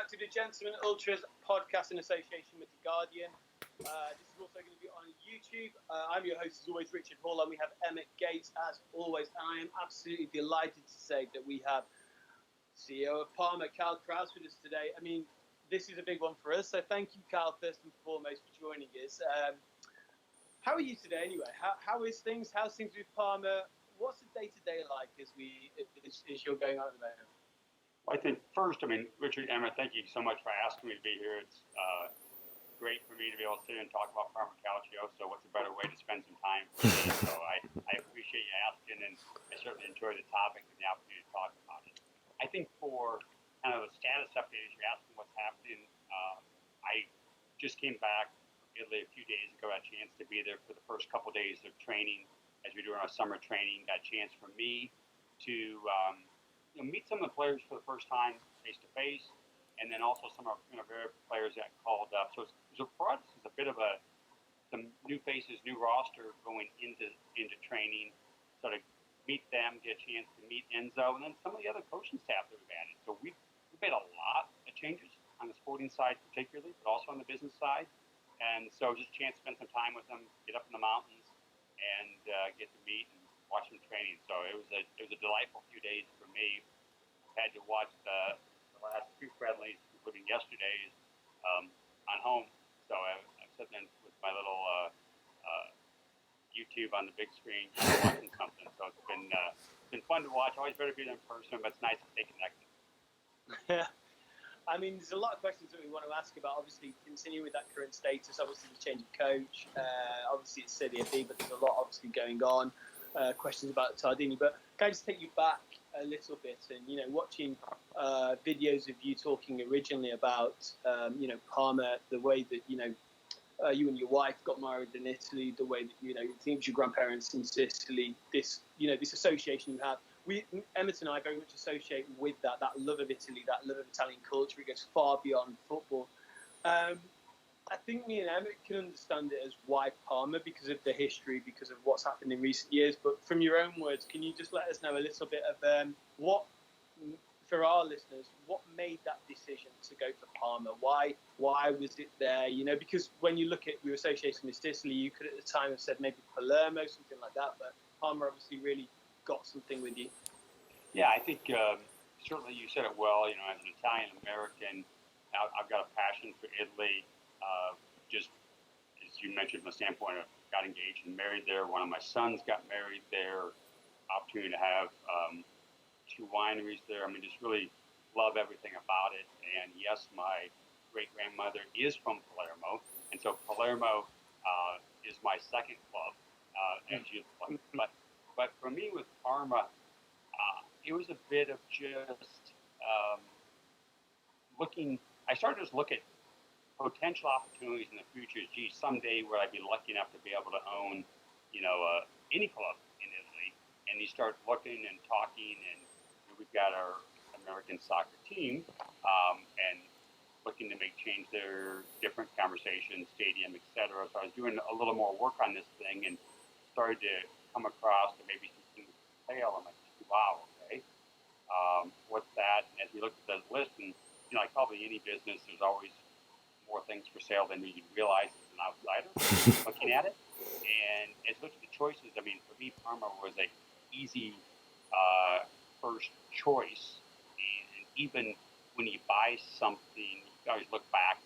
to the Gentleman Ultras podcast in association with The Guardian. This is also going to be on YouTube. I'm your host, as always, Richard Hall, and we have Emmet Gates, as always. And I am absolutely delighted to say that we have CEO of Parma, Kyle Krause, with us today. I mean, this is a big one for us, so thank you, Kyle, first and foremost, for joining us. How are you today, anyway? How is things? How's things with Parma? What's the day-to-day like as you're going on at the moment? Well, I think first, Richard, Emma, thank you so much for asking me to be here. It's great for me to be able to sit and talk about Parma Calcio. So what's a better way to spend some time? So I appreciate you asking, and I certainly enjoy the topic and the opportunity to talk about it. I think for kind of a status update, as you're asking what's happening, I just came back from Italy a few days ago. I had a chance to be there for the first couple of days of training as we do our summer training. Got a chance for me to meet some of the players for the first time face to face, and then also some of our players that called up. So for us, it's a bit of some new faces, new roster going into training. So to meet them, get a chance to meet Enzo, and then some of the other coaching staff that we've added. So we've made a lot of changes on the sporting side, particularly, but also on the business side. And so just a chance to spend some time with them, get up in the mountains, and get to meet and watch them training. So it was a delightful few days for me. I had to watch the last two friendlies, including yesterday's, on home. So I'm sitting with my little YouTube on the big screen, watching something. So it's been fun to watch. Always better be there in person, but it's nice to stay connected. Yeah. I mean, there's a lot of questions that we want to ask about. Obviously, continue with that current status. Obviously, the change of coach. Obviously, it's Serie B, but there's a lot obviously going on. Questions about Tardini. But can I just take you back a little bit and, watching videos of you talking originally about, Parma, the way that, you and your wife got married in Italy, the way that, you think your grandparents in Sicily, this association you have. Emmett and I very much associate with that love of Italy, that love of Italian culture. It goes far beyond football. I think me and Emmett can understand it as why Parma, because of the history, because of what's happened in recent years. But from your own words, can you just let us know a little bit of what, for our listeners, what made that decision to go for Parma? Why was it there? Because when you look at your association with Sicily, you could at the time have said maybe Palermo, something like that. But Parma obviously really got something with you. Yeah, I think certainly you said it well. As an Italian American, I've got a passion for Italy. Just as you mentioned, from the standpoint of got engaged and married there. One of my sons got married there. Opportunity to have two wineries there. Just really love everything about it. And yes, my great grandmother is from Palermo, and so Palermo is my second club. But for me with Parma, it was a bit of just looking. I started to just look at potential opportunities in the future. Gee, someday will I be lucky enough to be able to own, any club in Italy? And you start looking and talking, and we've got our American soccer team, and looking to make change their different conversations, stadium, etc. So I was doing a little more work on this thing and started to come across to maybe something pale. I'm like, wow, okay, what's that? And as we looked at the list, and like probably any business, there's always more things for sale than you realize as an outsider looking at it. And as we looked at the choices, for me, Parma was an easy first choice. And even when you buy something, you always look back,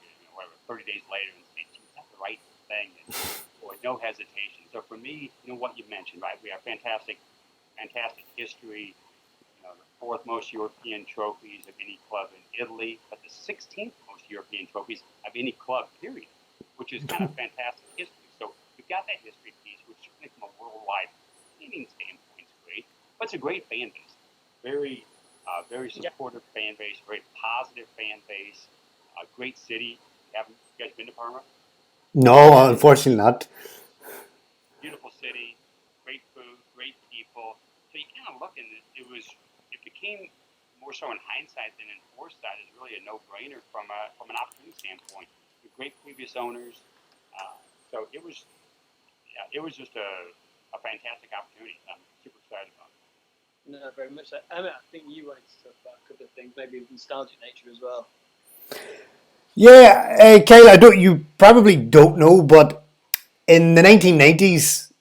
30 days later and say, is that the right thing? And boy, no hesitation. So for me, what you mentioned, right? We have fantastic history. The fourth most European trophies of any club in Italy, but the 16th most European trophies of any club, period, which is kind of fantastic history. So we've got that history piece, which certainly from a worldwide meaning standpoint is great, but it's a great fan base. Very supportive fan base, very positive fan base, a great city. You guys been to Parma? No, unfortunately not. Beautiful city, great food, great people. So you kind of look and it became more so in hindsight than in foresight. It's really a no-brainer from an opportunity standpoint. With great previous owners, so it was just a fantastic opportunity. I'm super excited about it. No, very much so. Emma, I think you wanted to talk about a couple of things, maybe of nostalgic nature as well. Yeah, Kyle, you probably don't know, but in the 1990s,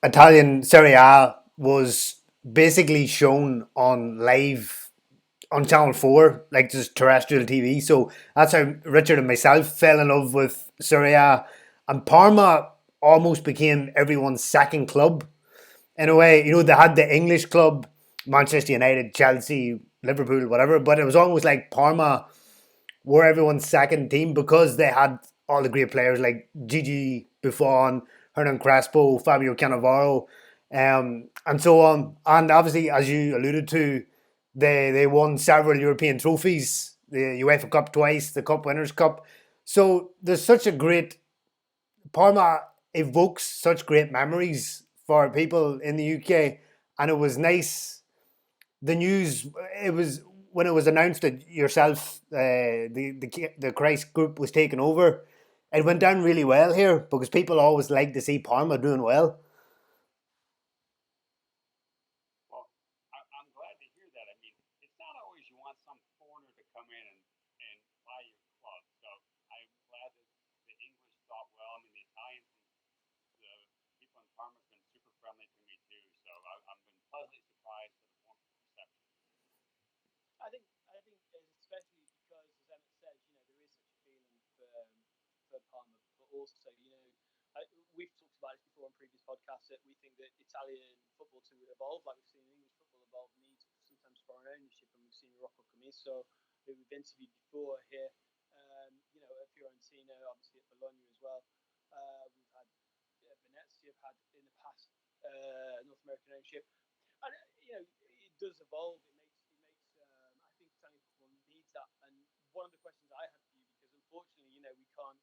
Italian Serie A was basically shown on live on Channel 4, like just terrestrial TV. So that's how Richard and myself fell in love with Serie A. And Parma almost became everyone's second club in a way. You know, they had the English club, Manchester United, Chelsea, Liverpool, whatever, but it was almost like Parma were everyone's second team because they had all the great players like Gigi Buffon, Hernan Crespo, Fabio Cannavaro, and so on. And obviously, as you alluded to, they won several European trophies, the UEFA Cup twice, the Cup Winners' Cup. So there's such a great Parma evokes such great memories for people in the UK, and it was nice the news. It was when it was announced that yourself, the Christ group was taken over. It went down really well here because people always like to see Parma doing well. Well, I'm glad to hear that. I mean, it's not always you want some foreigner to come in and buy your club. So I'm glad that the English thought well. I mean, the Italians and the people in Parma have been super friendly to me too. So I've been pleasantly surprised at the warm reception. I think especially because, as Emmett said, there is such a feeling for Parma, but also, we've talked about this before on previous podcasts that we think that Italian football to evolve, like we've seen English football evolve, needs sometimes foreign ownership, and we've seen Rocco Commisso, who we've interviewed before here, at Fiorentina, obviously at Bologna as well. We've had Venezia have had in the past North American ownership, and it does evolve. It makes I think Italian football needs that. And one of the questions I had for you, because unfortunately, we can't.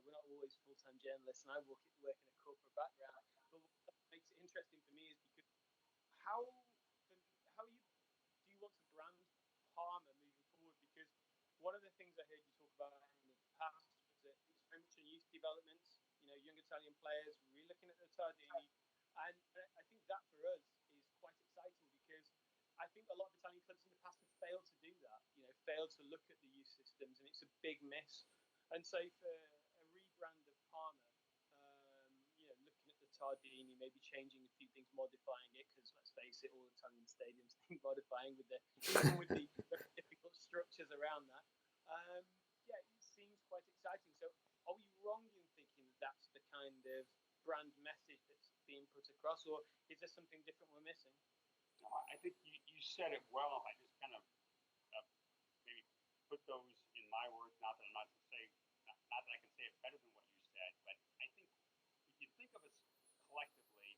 We're not always full-time journalists, and I work in a corporate background. But what makes it interesting for me is because how how do you want to brand Parma moving forward? Because one of the things I heard you talk about in the past was that it's very much on youth developments. Young Italian players really looking at the Tardini, and I think that for us is quite exciting because I think a lot of Italian clubs in the past have failed to do that. Failed to look at the youth systems, and it's a big miss. And so for a rebrand of Parma, looking at the Tardini, maybe changing a few things, modifying it, because let's face it, all Italian stadiums need modifying with even with the very difficult structures around that. Um, yeah, it seems quite exciting. So, are we wrong in thinking that that's the kind of brand message that's being put across, or is there something different we're missing? No, I think you said it well. I just kind of uh, maybe put those in my words. Not that I'm not to say, not that I can say it better than what you said, but I think if you think of us collectively,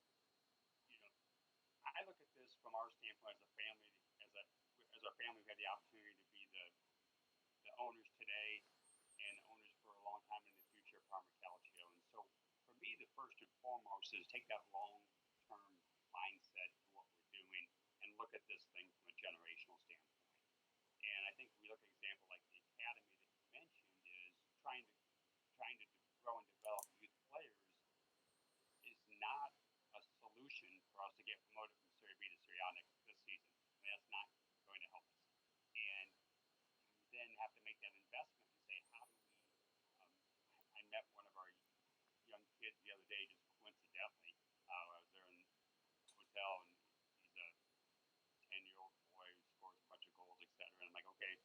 you know, I look at this from our standpoint as a family, as our family, we had the opportunity to be the owners today and owners for a long time in the future of Parma Calcio. And so for me, the first and foremost is take that long term mindset to what we're doing and look at this thing from a generational standpoint. And I think we look at an example like the academy that you mentioned is trying to grow and develop youth players is not a solution for us to get promoted from Serie B to Serie A this season. I mean, that's not going to help us. And you then have to make that investment and say, how do we? Um, I met one of our young kids the other day, just coincidentally. I was there in the hotel, and he's a 10-year-old boy who scores a bunch of goals, etc. And I'm like, okay,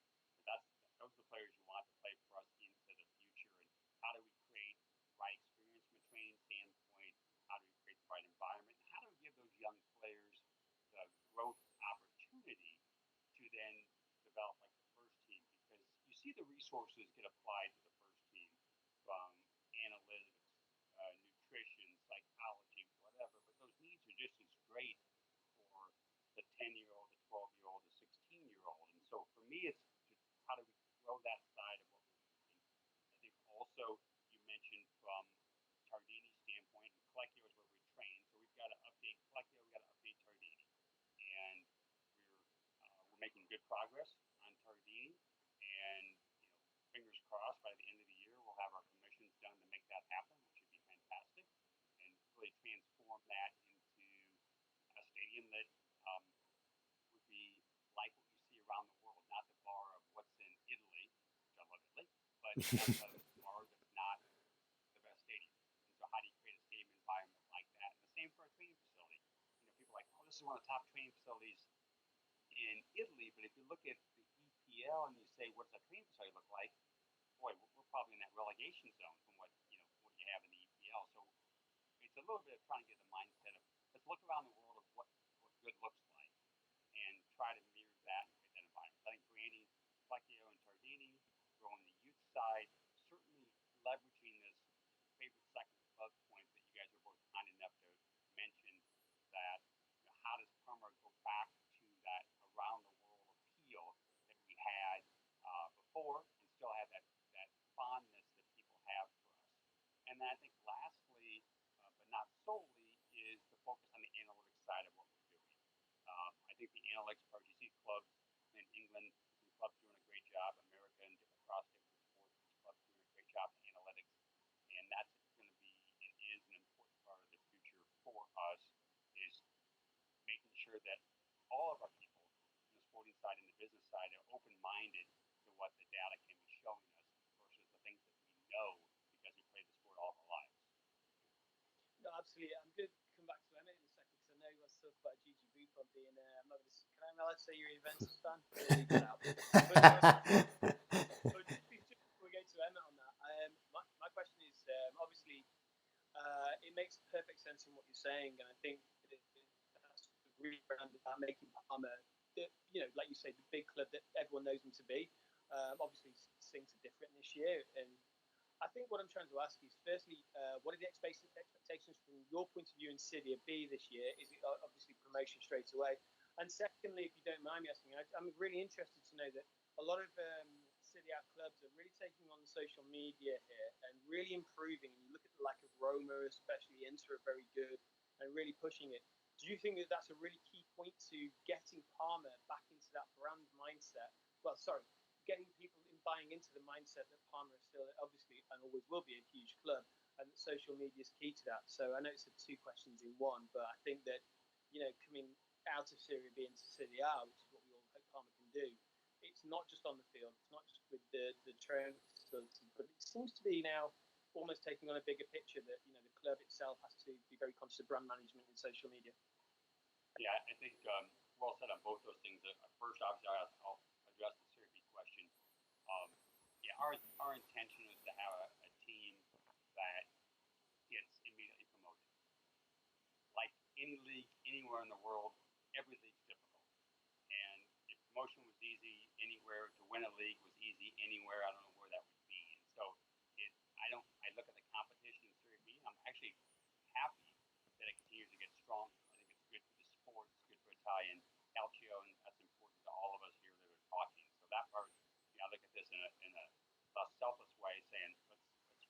that's those are the players you want to play for us into the future. And how do we create the right experience from a training standpoint? How do we create the right environment? And how do we give those young players the growth opportunity to then develop like the first team? Because you see the resources get applied to the first team from analytics, nutrition, psychology, whatever. But those needs are just as great for the 10-year-old, the 12-year-old, the 16-year-old. And so for me, it's just how do we grow that side of what we're doing? I think also you mentioned from Tardini's standpoint, and Collecchio is where we train, so we've got to update Collecchio, we've got to update Tardini. And we're making good progress on Tardini, and fingers crossed by the end of the year we'll have our commissions done to make that happen, which would be fantastic, and really transform that into a stadium that um, would be like what you see around the world, not the bar of what's in Italy, which I love Italy, but but that's a large, it's not the best stadium. And so how do you create a stadium environment like that? And the same for a training facility. People are like, oh, this is one of the top training facilities in Italy, but if you look at the EPL and you say, what does a training facility look like? Boy, we're probably in that relegation zone from what you have in the EPL. So it's a little bit of trying to get the mindset of let's look around the world of what good looks like and try to mirror that and create that environment. I think for Andy, Stadio and Tardini, growing the youth side, certainly leveraging this favorite second club point that you guys are both kind enough to mention, that how does Parma go back to that around the world appeal that we had before and still have that fondness that people have for us. And then I think lastly, but not solely, is the focus on the analytics side of what we're doing. I think the analytics part, you see clubs in England, some clubs doing a great job, America and across different sports, clubs doing a great job in analytics. And that's going to be and is an important part of the future for us, is making sure that all of our people on the sporting side and the business side are open-minded to what the data can be showing us versus the things that we know because we played the sport all of our lives. No, absolutely. I'm going to come back to Emmett in a second because I know you want to talk about Gigi Buffon being. I'm not going to. Can I allowed to say you're a Juventus fan? But just before we go to Emmett on that, my question is obviously it makes perfect sense in what you're saying, and I think that's really about making Parma, like you say, the big club that everyone knows them to be. Obviously, things are different this year, and I think what I'm trying to ask is, firstly, what are the expectations from your point of view in Serie B this year? Is it obviously promotion straight away? And secondly, if you don't mind me asking, I'm really interested to know that a lot of Serie A clubs are really taking on social media here and really improving. And you look at the lack of Roma, especially Inter, are very good and really pushing it. Do you think that that's a really key point to getting Parma back into that brand mindset? Well, sorry, getting people buying into the mindset that Parma is still, obviously, and always will be a huge club, and that social media is key to that. So I know it's two questions in one, but I think that, coming out of Serie B into Serie A, which is what we all hope Parma can do, it's not just on the field, it's not just with the training facility, but it seems to be now almost taking on a bigger picture that, the club itself has to be very conscious of brand management and social media. Yeah, I think well said on both those things. First, obviously, I'll address the Serie B question. Our intention is to have a team that gets immediately promoted. Like any league anywhere in the world, every league's difficult. And if promotion was easy anywhere, to win a league was easy anywhere, I don't know where that would be. And so I look at the competition in Serie B, I'm actually happy that it continues to get stronger. I think it's good for the sport, it's good for Italian calcio, and that's important to all of us here that are talking. So that part, I look at this in a less selfless way, saying let's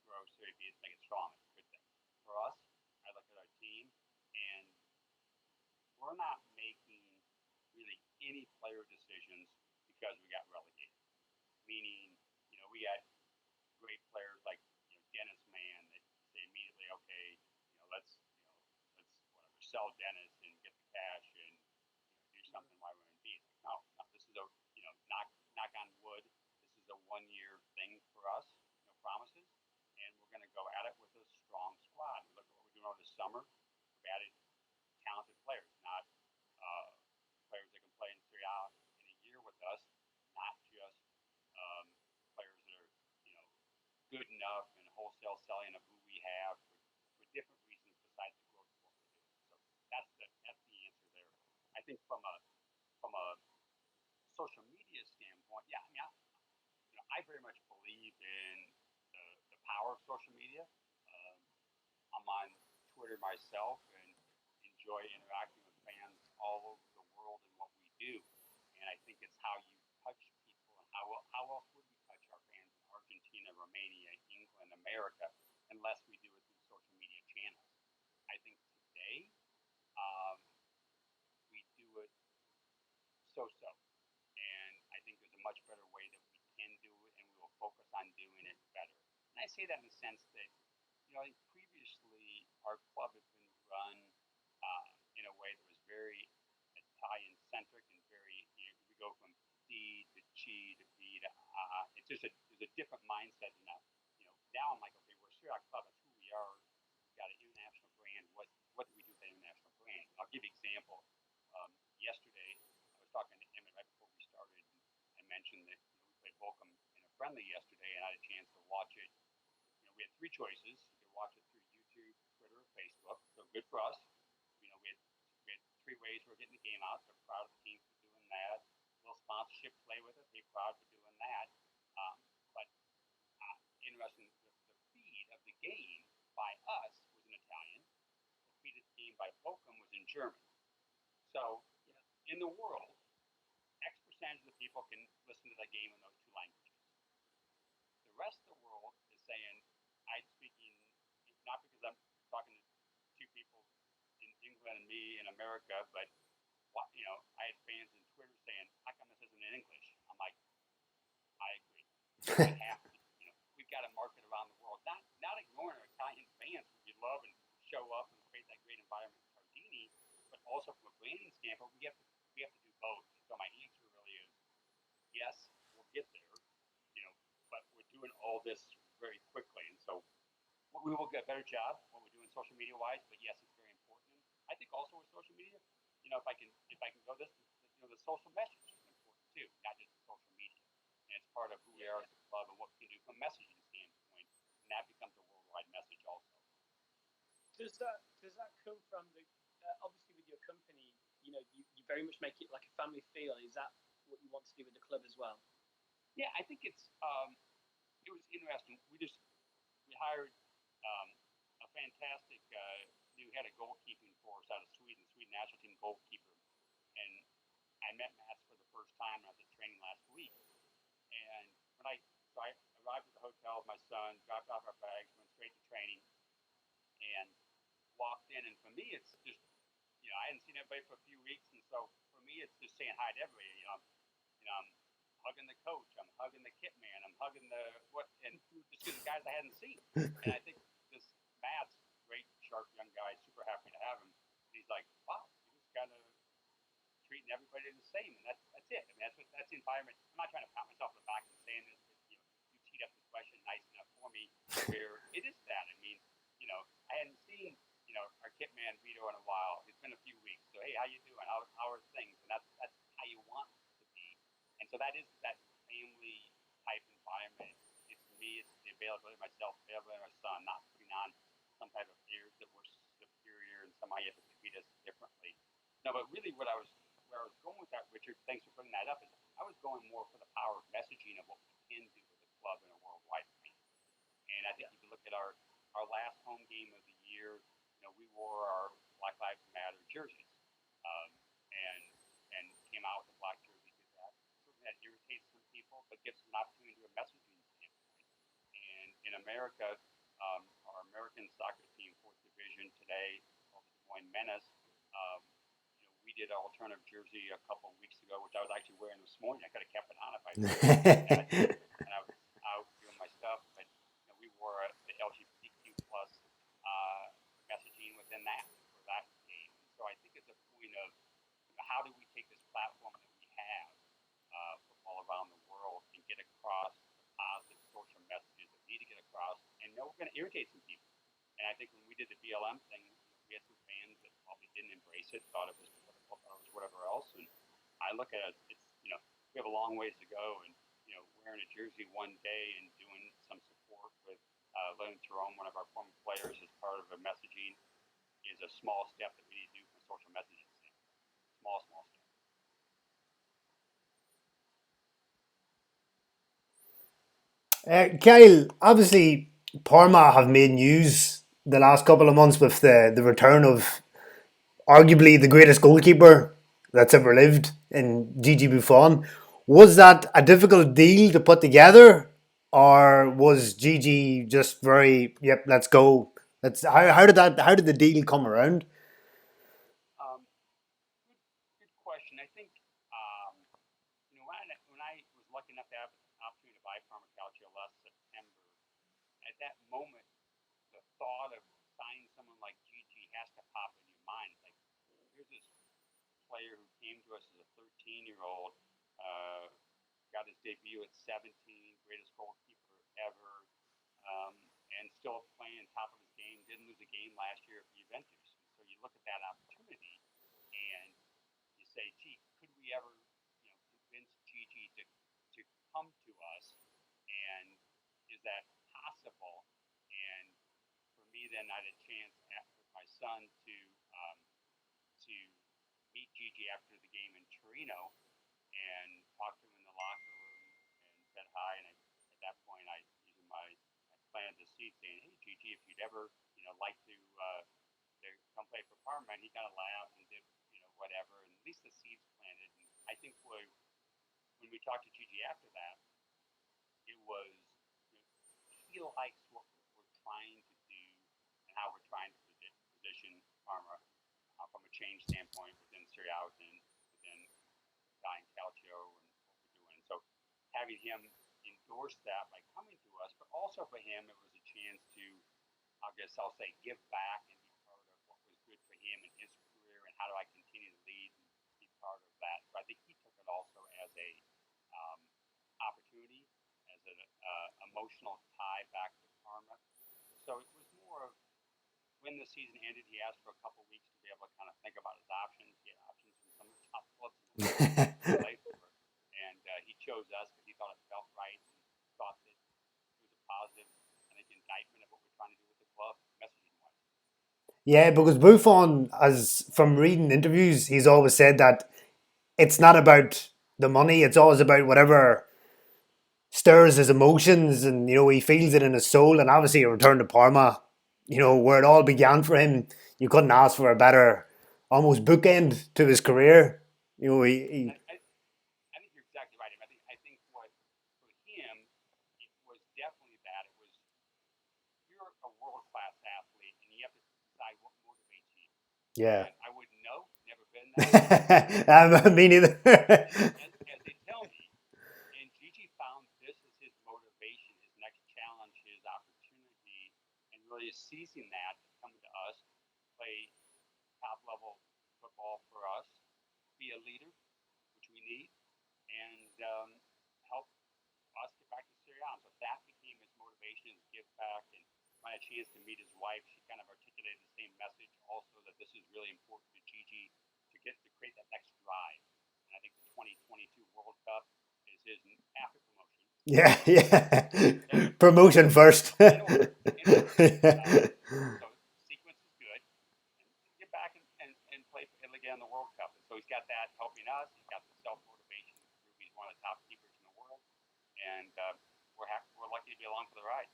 grow Serie B, let's make it strong. It's a good thing. For us, I look at our team, and we're not making really any player decisions because we got relegated. Meaning, we had great players like Dennis Mann that say immediately, okay, let's whatever, sell Dennis and get the cash and do something while we're in B. No, this is a knock on wood. This is a 1-year thing for us, no promises, and we're going to go at it with a strong squad. We look at what we're doing over the summer. We've added talented players, not players that can play in Serie A in a year with us, not just players that are good enough and wholesale selling of who we have for different reasons besides the growth of what we're doing. So that's the answer there. I think from a social media standpoint, I very much believe in the power of social media. I'm on Twitter myself and enjoy interacting with fans all over the world in what we do. And I think it's how you touch people, and how else would we touch our fans in Argentina, Romania, England, America, unless we do it through social media channels. I think today we do it so-so. And I think there's a much better way that we can do it, and we will focus on doing it better. And I say that in the sense that, I think previously our club has been run in a way that was very Italian-centric and we go from D to G to B to A. There's a different mindset family yesterday and I had a chance to watch it. We had three choices. You could watch it through YouTube, Twitter, or Facebook. So good for us. We had three ways we're getting the game out. So proud of the team for doing that. A little sponsorship play with it. Hey, proud for doing that. But interesting, the feed of the game by us was in Italian. The feed of the game by Bochum was in German. So in the world, X percentage of the people can listen to the game in those two languages. The rest of the world is saying, I'm speaking, not because I'm talking to two people in England and me in America, but I had fans on Twitter saying, how come this isn't in English? I'm like, I agree. It has to. We've got to market around the world. Not ignoring our Italian fans who we love and show up and create that great environment for Tardini, but also from a branding standpoint, we have to do both. So my answer really is yes, we'll get there, but we're doing all this very quickly, and so we will get a better job what we're doing social media wise. But yes, it's very important. I think also with social media, if I can go this, the social message is important too, not just the social media, and it's part of who we are as a club and what we can do from a messaging standpoint, and that becomes a worldwide message also. Does that come from the obviously with your company? You very much make it like a family feel. Is that what you want to do with the club as well? Yeah, I think it was interesting. We hired a fantastic new head of goalkeeping for us out of Sweden, Sweden national team goalkeeper, and I met Mats for the first time when I was at training last week. And I arrived at the hotel with my son, dropped off our bags, went straight to training, and walked in. And for me, it's just I hadn't seen everybody for a few weeks, and so for me, it's just saying hi to everybody. I'm hugging the coach, I'm hugging the kit man, I'm hugging and just the guys I hadn't seen. And I think this Matt's great, sharp young guy, super happy to have him. And he's like, wow, you just kind of treating everybody the same, and that's it. I mean, that's the environment. I'm not trying to pat myself on the back and saying this, but you teed up the question nice enough for me, where it is that. I mean, I hadn't seen our kit man Vito in a while. It's been a few weeks, so hey, how you doing? How are things? And that's how you want it to be. And so that is that family type environment. It's me. It's the availability of myself, availability of my son, not putting on some type of airs that we're superior and somehow you have to treat us differently. No, but really, where I was going with that, Richard, thanks for bringing that up, is I was going more for the power of messaging of what we can do with the club in a worldwide arena. And I think if you look at our last home game of the year, we wore our Black Lives Matter jerseys, and came out with a black jersey. Did that. Certainly that irritates some people, but gives us an opportunity to do a messaging standpoint. And in America, our American soccer team, fourth division today, called the Des Moines Menace. We did an alternative jersey a couple of weeks ago, which I was actually wearing this morning. I could have kept it on if I and I was out doing my stuff, but we wore the LGBTQ plus messaging within that for that game. So I think it's a point of how do we take this platform that we have all around the world and get across the positive social messages that we need to get across, and we're going to irritate some people. And I think when we did the BLM thing, we had some fans that probably didn't embrace it, thought it was political, thought it was whatever else. And I look at it, it's we have a long ways to go, and wearing a jersey one day and doing some support with Leonard Jerome, one of our former players, as part of a messaging, is a small step that we need to do from a social messaging standpoint. Small step. Kyle, obviously, Parma have made news the last couple of months with the return of arguably the greatest goalkeeper that's ever lived in Gigi Buffon. Was that a difficult deal to put together, or was Gigi just very, yep, let's go? How did the deal come around? Good question. I think when I was lucky enough to have the opportunity to buy Parma Calcio last September, at that moment, the thought of signing someone like Gigi has to pop in your mind. Like, here's this player who came to us as a 13-year-old, got his debut at 17, greatest goalkeeper ever, and still playing top of his game. Didn't lose a game last year for Juventus. So you look at that opportunity and you say, gee, could we ever, convince Gigi to come to us and that possible? And for me, then I had a chance with my son to meet Gigi after the game in Torino and talk to him in the locker room and said hi. And at that point, I planted the seed saying, "Hey, Gigi, if you'd ever like to come play for Parma," and he kind of laughed and did whatever. And at least the seeds planted. And I think when we talked to Gigi after that, it was he likes what we're trying to do and how we're trying to position Parma from a change standpoint within Serie A, within Italian Calcio, and what we're doing. So having him endorse that by coming to us, but also for him, it was a chance to, I guess I'll say, give back and be part of what was good for him and his career, and how do I continue to lead and be part of that. So I think he took it also as a opportunity, as an emotional tie back to Parma. So it was more of when the season ended, he asked for a couple of weeks to be able to kind of think about his options. He had options from some of the top clubs in the world to play for, and he chose us because he thought it felt right and thought that it was a positive, I think, indictment of what we're trying to do with the club, messaging wise. Yeah, because Buffon, as from reading interviews, he's always said that it's not about the money; it's always about whatever stirs his emotions, and he feels it in his soul. And obviously, a return to Parma, where it all began for him, you couldn't ask for a better, almost bookend to his career. He I think you're exactly right. I think what for him, it was definitely that it was you're a world class athlete, and you have to decide what motivates you. yeah. And I wouldn't know, never been that. Me neither. As they tell me, and Gigi found this as his motivation, his next challenge, his opportunity, and really seizing that and coming to us, play top level football for us, be a leader, which we need, and help us get back to Serie A. So that became his motivation, his give back, and when I had a chance to meet his wife, she kind of articulated the same message also, that this is really important to Gigi to create that next drive. And I think the 2022 World Cup is his after promotion. Yeah. Promotion first. In order. So sequence is good. And get back and play for Italy again in the World Cup. And so he's got that helping us. He's got the self-motivation to prove he's one of the top keepers in the world. And we're lucky to be along for the ride.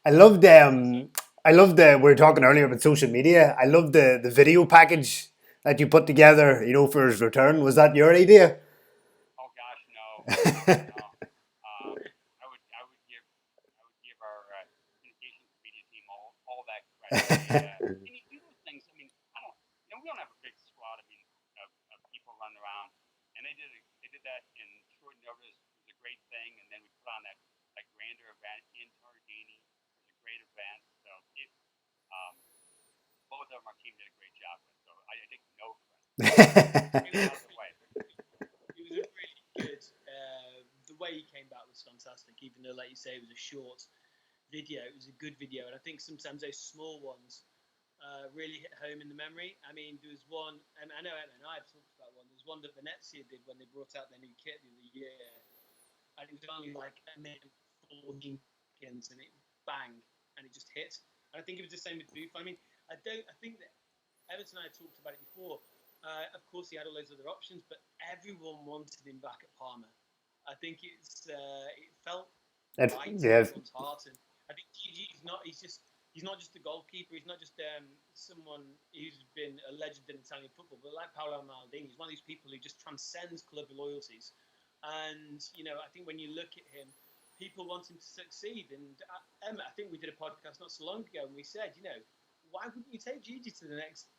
I love the we were talking earlier about social media. I love the video package that you put together, for his return. Was that your idea? Oh gosh, no. No. I would give our communications media team all that credit. And you do those things. I mean, we don't have a big squad. I mean, of people running around, and they did that in short notice. It was a great thing, and then we put on that grander event in Tardini. It was a great event. So both of them, our team did a great job with. So I take no credit. Maybe out of the way. It was a really good. The way he came back was fantastic. Even though, like you say, it was a short video, it was a good video, and I think sometimes those small ones really hit home in the memory. I mean, there was one, and I know Emma and I have talked about one. There was one that Venezia did when they brought out their new kit the other year, and it was only like a minute 14 seconds, and it bang, and it just hit. And I think it was the same with Buffon. I mean, I think that Everton and I talked about it before. Of course, he had all those other options, but everyone wanted him back at Parma. I think it felt right in everyone's heart, and I think Gigi's not. He's not just a goalkeeper. He's not just someone who's been a legend in Italian football, but like Paolo Maldini, he's one of these people who just transcends club loyalties. And I think when you look at him, people want him to succeed. And Emma, I think we did a podcast not so long ago, and we said, why wouldn't you take Gigi to the next,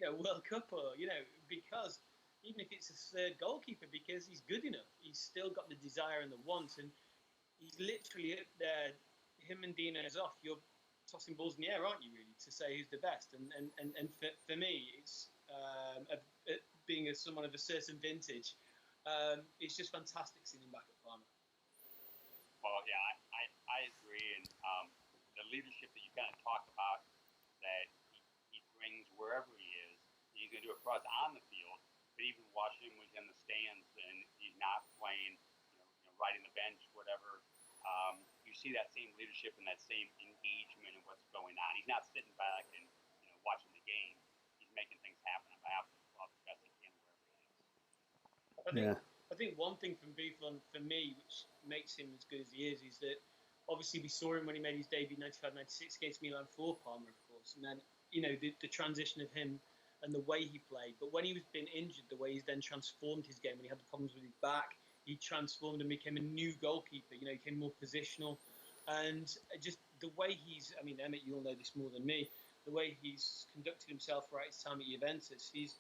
World Cup, or because even if it's a third goalkeeper, because he's good enough, he's still got the desire and the want, and he's literally up there. Him and Dino's off. You're tossing balls in the air, aren't you? Really, to say who's the best. And for me, it's being someone of a certain vintage. It's just fantastic seeing him back at Parma. Well, yeah, I agree, and the leadership that you kind of talk about that he brings wherever he is, he's going to do it for us on the field. But even watching him was in the stands and he's not playing, riding the bench, whatever. He's you see that same leadership and that same engagement in what's going on. He's not sitting back and watching the game. He's making things happen on behalf of the club the best he can wherever he is. I think one thing from Buffon for me, which makes him as good as he is that obviously we saw him when he made his debut 95-96 against Milan for Parma, of course, and then the transition of him and the way he played. But when he was been injured, the way he's then transformed his game when he had the problems with his back, he transformed and became a new goalkeeper. He became more positional, and just the way he's. I mean, Emmett, you all know this more than me. The way he's conducted himself throughout his time at Juventus, he's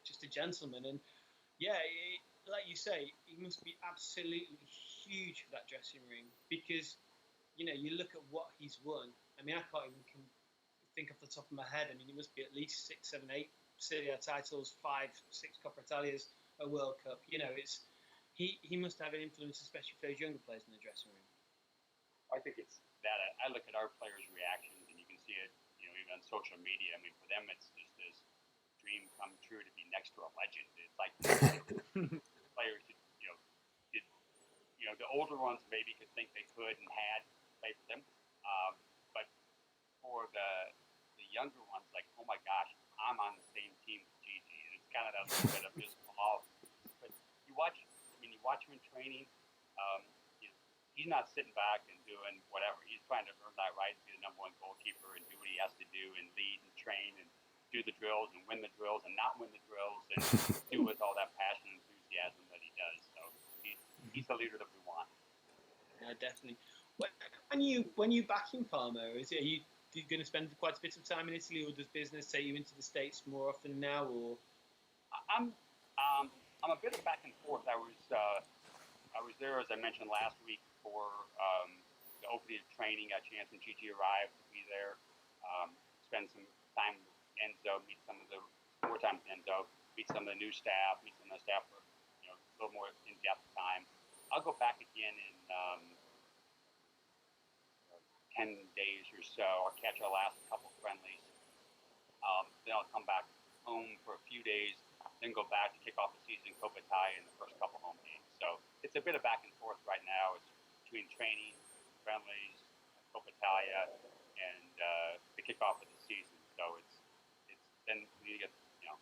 just a gentleman. And yeah, like you say, he must be absolutely huge for that dressing room because you look at what he's won. I mean, I can't even think off the top of my head. I mean, it must be at least 6, 7, 8 Serie A titles, 5, 6 Coppa Italias, a World Cup. It's he must have an influence, especially for those younger players in the dressing room. I think it's that. I look at our players' reactions, and you can see it, even on social media. I mean, for them, it's just this dream come true to be next to a legend. It's like players who, did, the older ones maybe could think they could and had played for them, but for the younger ones, like, oh my gosh, I'm on the same team with Gigi. And it's kind of that little bit of just love. But you watch him in training. He's not sitting back and doing whatever. He's trying to earn that right to be the number one goalkeeper and do what he has to do and lead and train and do the drills and win the drills and not win the drills and do with all that passion and enthusiasm that he does. So he's the leader that we want. Yeah, definitely. When you back in Parma, are you going to spend quite a bit of time in Italy, or does business take you into the States more often now? Or I'm a bit of back and forth. I was there, as I mentioned last week, for the opening of training. Got a chance when Gigi arrived to be there, spend some time with Enzo, meet some of the more time with Enzo, meet some of the new staff, meet some of the staff for a little more in-depth time. I'll go back again in 10 days or so. I'll catch our last couple friendlies. Then I'll come back home for a few days, then go back to kick off the season in Coppa Italia in the first couple home games. So it's a bit of back and forth right now. It's between training, friendlies, Coppa Italia, and the kickoff of the season. So it's then we get, I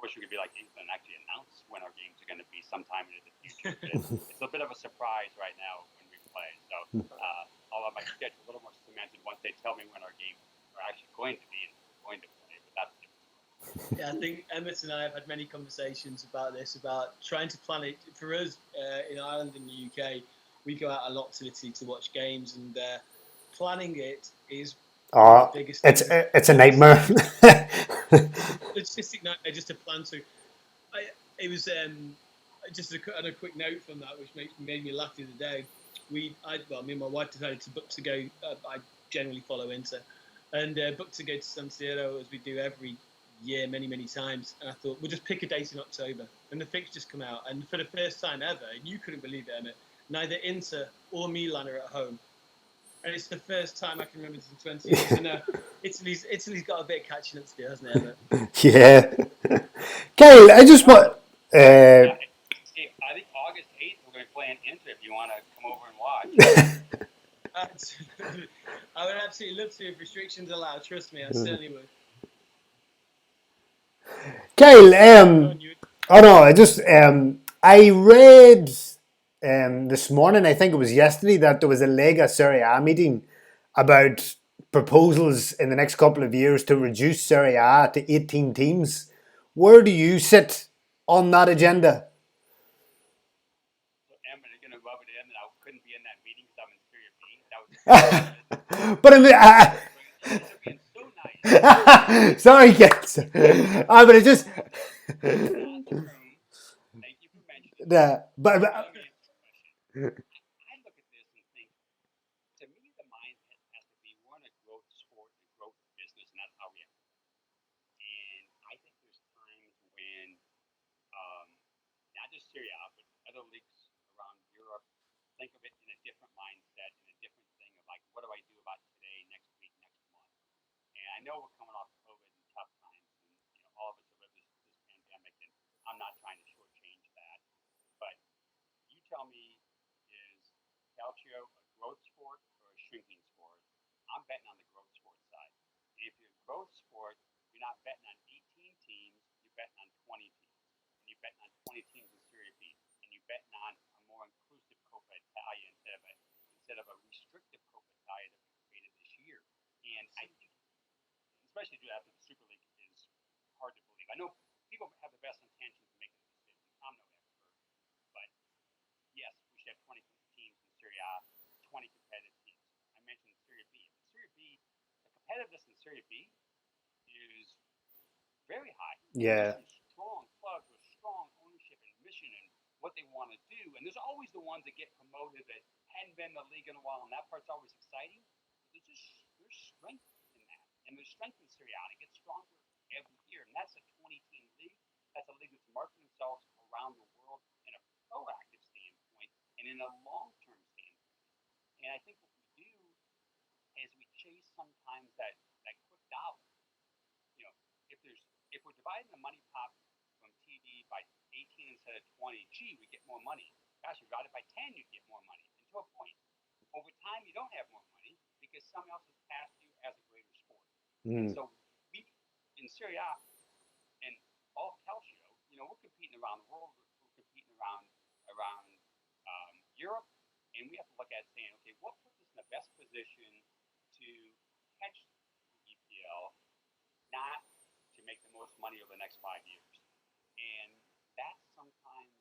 wish we could be like England and actually announce when our games are going to be sometime into the future. But it's a bit of a surprise right now when we play. So I'll have my schedule a little more cemented once they tell me when our games are actually going to be and going to play. But that's different. Yeah, I think Emmett and I have had many conversations about this, about trying to plan it. For us in Ireland and the UK, we go out a lot to Italy to watch games, and planning it is the biggest thing. It's a nightmare. Logistic nightmare just to plan to. It was just on a quick note from that, which made me laugh the other day. Me and my wife decided to book to go. I generally follow Inter, and booked to go to San Siro as we do every year, many times. And I thought we'll just pick a date in October, and the fixtures come out, and for the first time ever, and you couldn't believe it, Emmett, neither Inter or Milan are at home. And it's the first time I can remember since 20 years. And Italy's got a bit of catching up to do, hasn't it, Emmett? Yeah. Kyle, I just want. I think August 8th we're going to play an Inter if you want to come over and watch. I would absolutely love to if restrictions allow. Trust me, I certainly would. Kyle, I read this morning, I think it was yesterday, that there was a Lega Serie A meeting about proposals in the next couple of years to reduce Serie A to 18 teams. Where do you sit on that agenda? Emmett is going to rub it in that I couldn't be in that meeting because I'm in Serie B. But I mean, you're being so nice. Sorry, kids. But it just. Thank you for mentioning that. But I look at this and think, to me, the mindset has to be we're in a growth sport and a growth business, and that's how we act. And I think there's times when, not just Serie A, but other leagues around Europe, think of it in a different mindset, in a different thing of like, what do I do about today, next week, next month? And I know we're coming off COVID and tough times, and all of us have lived this pandemic, and I'm not trying to shortchange that. But you tell me, is Calcio a growth sport betting on the growth sport side. And if you're a growth sport, you're not betting on 18 teams, you're betting on 20 teams. And you're betting on 20 teams in Serie B. And you're betting on a more inclusive Coppa Italia instead of a restrictive Coppa Italia that we created this year. And I think, especially after the Super League, is hard to believe. I know people have the best intentions of making a decision. I'm no expert, but yes, we should have 20 teams in Serie A, 20 competitive teams. I mentioned Serie B. Serie B, the competitiveness in Serie B is very high. Yeah. There's some strong clubs with strong ownership and mission and what they want to do. And there's always the ones that get promoted that hadn't been in the league in a while, and that part's always exciting. But there's strength in that. And there's strength in Serie A, and it gets stronger every year. And that's a 20-team league. That's a league that's marketing themselves around the world in a proactive standpoint and in a long-term standpoint. And I think what we do is we chase sometimes that quick dollar. You know, if we're dividing the money pot from TV by 18 instead of 20, gee, we get more money. Gosh, you divide it by 10, you get more money. And to a point. Over time, you don't have more money because someone else has passed you as a greater sport. And so we, in Serie A and all Calcio, we're competing around the world. We're competing around Europe, and we have to look at saying, okay, what puts us in the best position to catch the EPL, not to make the most money over the next 5 years. And that's sometimes,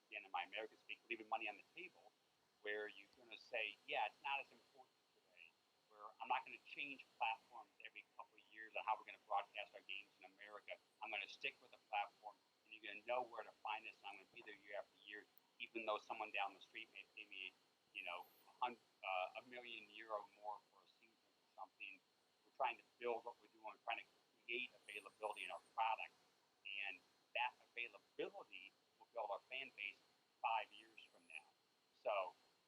again, in my American speak, leaving money on the table, where you're going to say, yeah, it's not as important today, where I'm not going to change platforms every couple of years on how we're going to broadcast our games in America. I'm going to stick with a platform, and you're going to know where to find us, and I'm going to be there year after year, even though someone down the street may pay me, €1 million more for a season or something. We're trying to build what we're doing. We're trying to create availability in our product, and that availability will build our fan base 5 years from now. So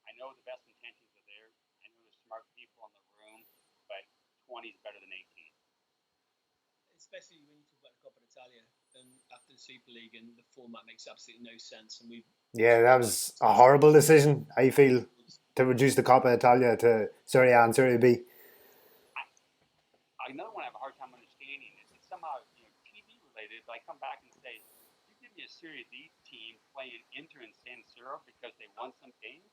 I know the best intentions are there. I know there's smart people in the room, but 20 is better than 18. Especially when you talk about the Coppa Italia and after the Super League, and the format makes absolutely no sense. And that was a horrible decision, I feel, to reduce the Coppa Italia to Serie A and Serie B. Another one I have a hard time understanding is it's somehow TV related, but I come back and say, you give me a Serie D team playing Inter and San Siro because they won some games.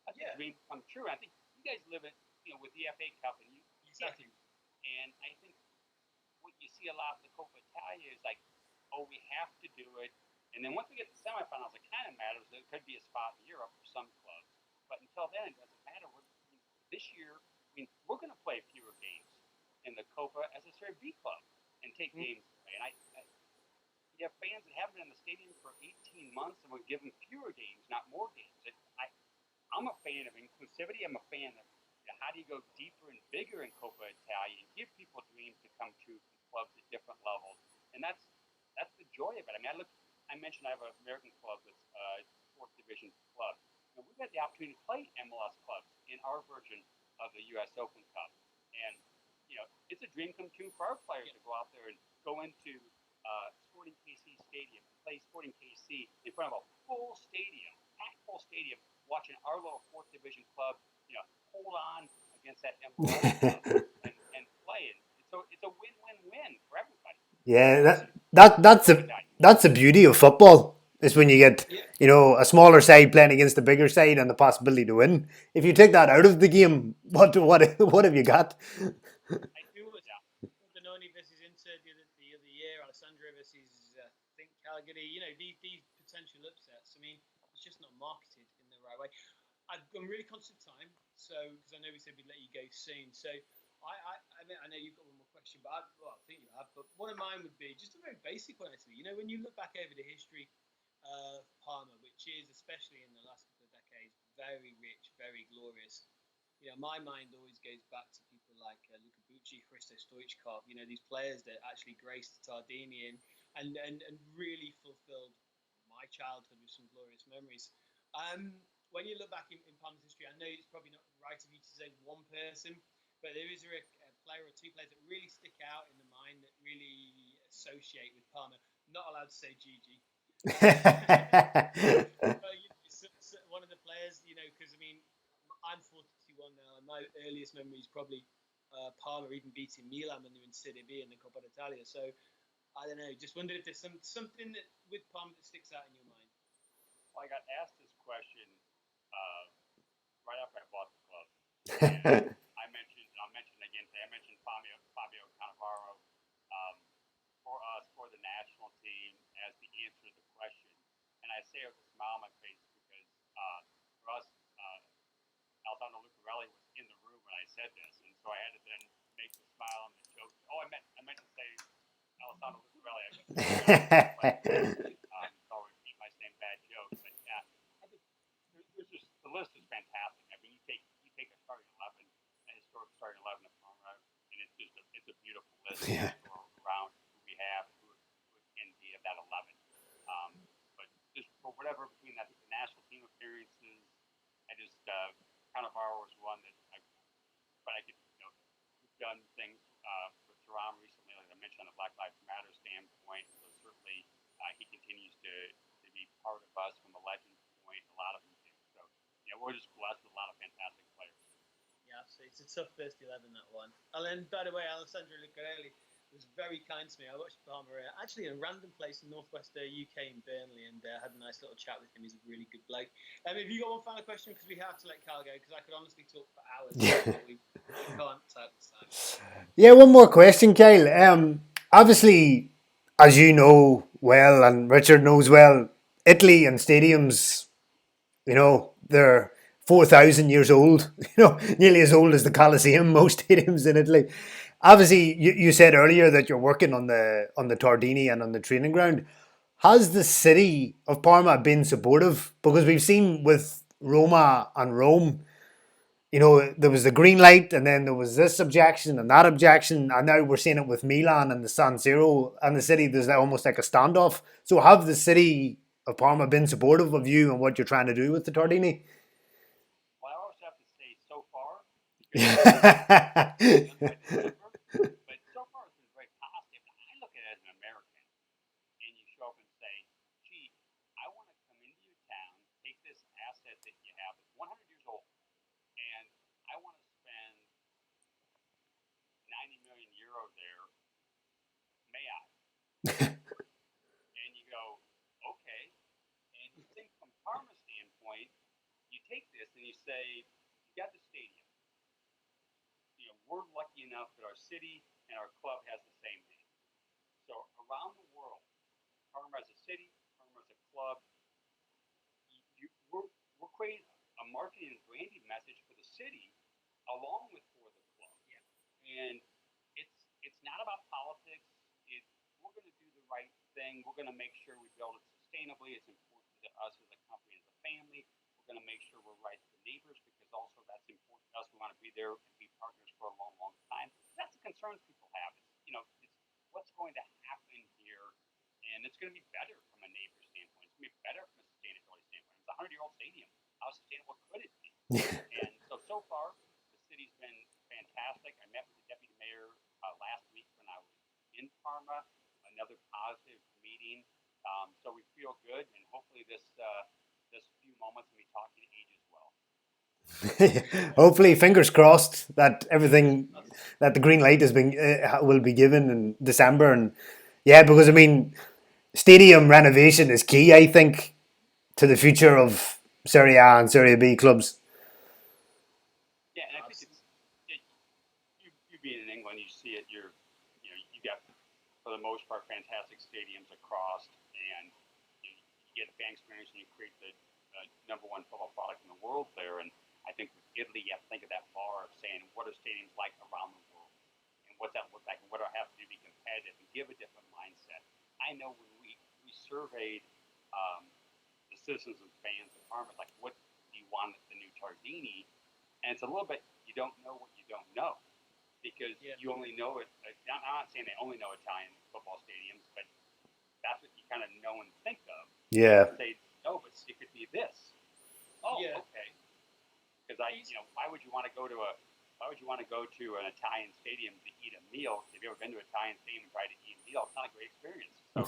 That's a dream come true. I think you guys live it, with the FA Cup, and you exactly. And I think what you see a lot of the Coppa Italia is like, oh, we have to do it. And then once we get to the semifinals, it kind of matters. There could be a spot in Europe for some clubs, but until then, it doesn't matter. This year, we're going to play fewer games in the Coppa as a Serie B club and take games away. And you have fans that haven't been in the stadium for 18 months, and we're giving fewer games, not more games. I'm a fan of inclusivity. I'm a fan of how do you go deeper and bigger in Coppa Italia and give people dreams to come true from clubs at different levels. And that's the joy of it. I mentioned I have an American club that's a fourth division club. And we've had the opportunity to play MLS clubs in our version of the U.S. Open Cup. And, it's a dream come true for our players to go out there and go into Sporting KC Stadium and play Sporting KC in front of a full stadium, packed full stadium, watching our little fourth division club, hold on against that MLS club and play it. So it's a win-win-win for everybody. Yeah, that's the beauty of football, is when you get a smaller side playing against a bigger side and the possibility to win. If you take that out of the game, what have you got? I feel it. Benoni versus Inter the other year, Alessandro versus I think Calgary. These potential upsets. It's just not marketed in the right way. I'm really conscious of time, so because I know we said we'd let you go soon. So I know you've got one more question, but I think you have. But one of mine would be just a very basic one, actually. When you look back over the history of Parma, which is, especially in the last couple of decades, very rich, very glorious. My mind always goes back to people like Luca Bucci, Hristo Stoichkov. These players that actually graced Tardini and really fulfilled my childhood with some glorious memories. When you look back in Parma's history, I know it's probably not right of you to say one person, but there is a player or two players that really stick out in the mind that really associate with Parma. Not allowed to say Gigi. One of the players, because I'm 41 one now. And my earliest memory is probably Parma even beating Milan when they were in Serie B in the Coppa d'Italia. So I don't know. Just wondered if there's something that with Parma that sticks out in your mind. Well, I got asked this question right after I bought the club. And I mentioned again today. I mentioned Fabio Cannavaro for us for the national team as the answer to the question, and I say it with a smile on my face because for us, Alessandro Lucarelli was in the room when I said this, and so I had to then make the smile and the joke. Oh, I meant to say Alessandro Lucarelli. I so I would keep my same bad joke, but yeah, I think there's just the list is fantastic. I mean, you take a starting 11, a historic starting 11 of Parma, and it's a beautiful list. Yeah. Around who we have, who can be of that 11. But just for whatever between that, the national team appearances, I just Cannavaro was one that but I could, we've done things with Thuram recently, like I mentioned, on the Black Lives Matter standpoint. So certainly he continues to be part of us from a legend point. A lot of them do. So we're just blessed with a lot of fantastic players. Yeah, so it's a tough first 11, that one. And then, by the way, Alessandro Lucarelli was very kind to me. I watched Parma actually in a random place in northwest UK in Burnley, and had a nice little chat with him. He's a really good bloke. Have you got one final question? Because we have to let Kyle go, because I could honestly talk for hours. But we can't take this time. Yeah, one more question, Kyle. Obviously, as you know well, and Richard knows well, Italy and stadiums, they're 4,000 years old, nearly as old as the Colosseum, most stadiums in Italy. Obviously, you said earlier that you're working on the Tardini and on the training ground. Has the city of Parma been supportive? Because we've seen with Roma and Rome, there was the green light, and then there was this objection and that objection, and now we're seeing it with Milan and the San Siro and the city. There's almost like a standoff. So have the city of Parma been supportive of you and what you're trying to do with the Tardini? Well, I always have to say so far. But so far it's been very positive. I look at it as an American, and you show up and say, gee, I want to come into your town, take this asset that you have that's 100 years old, and I want to spend 90 million euro there. May I? And you go, okay. And you think from Parma's standpoint, you take this and you say, you got the stadium. We're lucky enough that our city and our club has the same name. So around the world, Parma as a city, Parma as a club, we're creating a marketing and branding message for the city along with for the club. Yeah. And it's not about politics. We're going to do the right thing. We're going to make sure we build it sustainably. It's important to us as a company, as a family. We're going to make sure we're right to the neighbors, because also that's important to us. We want to be there and be partners for a long, long time. That's the concerns people have. It's what's going to happen here, and it's going to be better from a neighbor standpoint. It's going to be better from a sustainability standpoint. It's a 100-year-old stadium. How sustainable could it be? And so far, the city's been fantastic. I met with the deputy mayor last week when I was in Parma. Another positive meeting. So we feel good, and hopefully this few moments of me talking ages well. Hopefully, fingers crossed that everything, that the green light will be given in December. And yeah, because stadium renovation is key, I think, to the future of Serie A and Serie B clubs. Yeah, and I think you being in England, you see it. You got, for the most part, fantastic stadiums across, and you get a fan experience, and you create the number one football product in the world there. And I think with Italy, you have to think of that bar of saying, what are stadiums like around the world, and what's that look like, and what do I have to do to be competitive, and give a different mindset. I know when we surveyed the citizens and fans of Parma, like, what do you want at the new Tardini? And it's a little bit, you don't know what you don't know, because you only know it. I'm not saying they only know Italian football stadiums, but that's what you kind of know and think of. Yeah. Say, no, but it could be this. Oh, yeah. Okay. Because why would you want to go to an Italian stadium to eat a meal? If you've ever been to an Italian stadium and tried to eat a meal, it's not a great experience. So,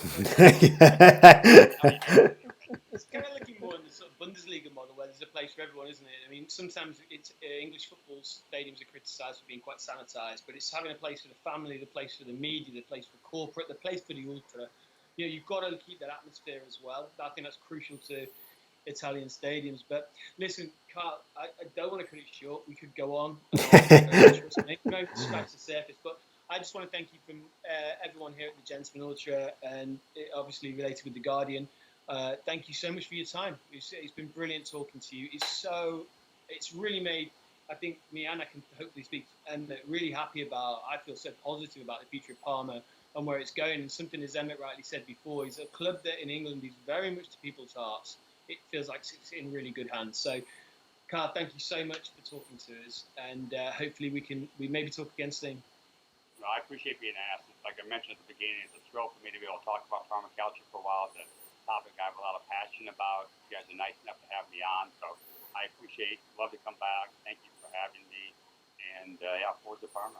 it's kind of looking more in the sort of Bundesliga model, where there's a place for everyone, isn't it? I mean, sometimes it's English football stadiums are criticised for being quite sanitised, but it's having a place for the family, the place for the media, the place for corporate, the place for the ultra. You know, you've got to keep that atmosphere as well. I think that's crucial to Italian stadiums. But listen, Carl, I don't want to cut it short. We could go on. Trust me, we won't scratch the surface. But I just want to thank you from everyone here at the Gentleman Ultra, and obviously related with the Guardian. Thank you so much for your time. It's been brilliant talking to you. It's really made, I think, me and I can hopefully speak, and really happy about. I feel so positive about the future of Parma and where it's going. And something, as Emmett rightly said before, is a club that in England is very much to people's hearts. It feels like it's in really good hands. So, Carl, thank you so much for talking to us, and hopefully we maybe talk again soon. No, I appreciate being asked. Like I mentioned at the beginning, it's a thrill for me to be able to talk about Parma culture for a while. It's a topic I have a lot of passion about. You guys are nice enough to have me on, so I appreciate. Love to come back. Thank you for having me, and yeah, forward to Parma.